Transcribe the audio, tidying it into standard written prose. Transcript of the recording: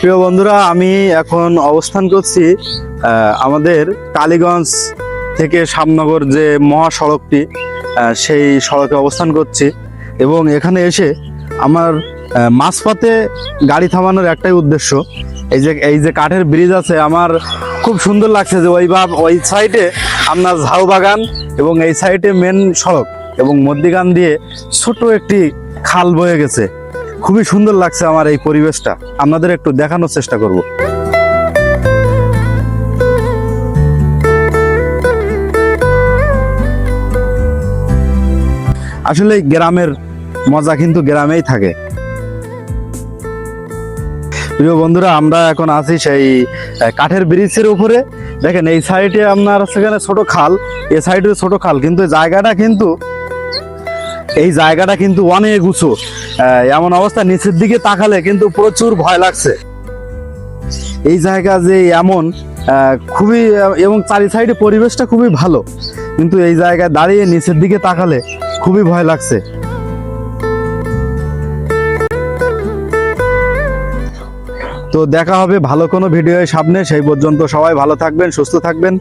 প্রিয় বন্ধুরা, আমি এখন অবস্থান করছি আমাদের কালীগঞ্জ থেকে শ্যামনগর যে মহাসড়কটি, সেই সড়কে অবস্থান করছি। এবং এখানে এসে আমার মাঝপথে গাড়ি থামানোর একটাই উদ্দেশ্য, এই যে কাঠের ব্রিজ আছে, আমার খুব সুন্দর লাগছে যে ওই সাইডে আপনার ঝাউ বাগান এবং এই সাইডে মেন সড়ক এবং মধ্যিখান দিয়ে ছোট একটি খাল বয়ে গেছে। খুবই সুন্দর লাগছে আমার এই পরিবেশটা, আপনাদের একটু দেখানোর চেষ্টা করব। আসলে গ্রামের মজা কিন্তু গ্রামেই থাকে। প্রিয় বন্ধুরা, আমরা এখন আছি সেই কাঠের ব্রিজের উপরে। দেখেন এই সাইডে আপনার সেখানে ছোট খাল, এই সাইডে ছোট খাল, কিন্তু এই জায়গাটা কিন্তু অনেক উঁচু। এমন অবস্থা, নিচের দিকে তাকালে কিন্তু প্রচুর ভয় লাগছে। এই জায়গা যে এমন খুবই, এবং চারি সাইডে পরিবেশটা খুবই ভালো, কিন্তু এই জায়গায় দাঁড়িয়ে নিচের দিকে তাকালে খুবই ভয় লাগছে। তো দেখা হবে ভালো কোনো ভিডিও সামনে। সেই পর্যন্ত সবাই ভালো থাকবেন, সুস্থ থাকবেন।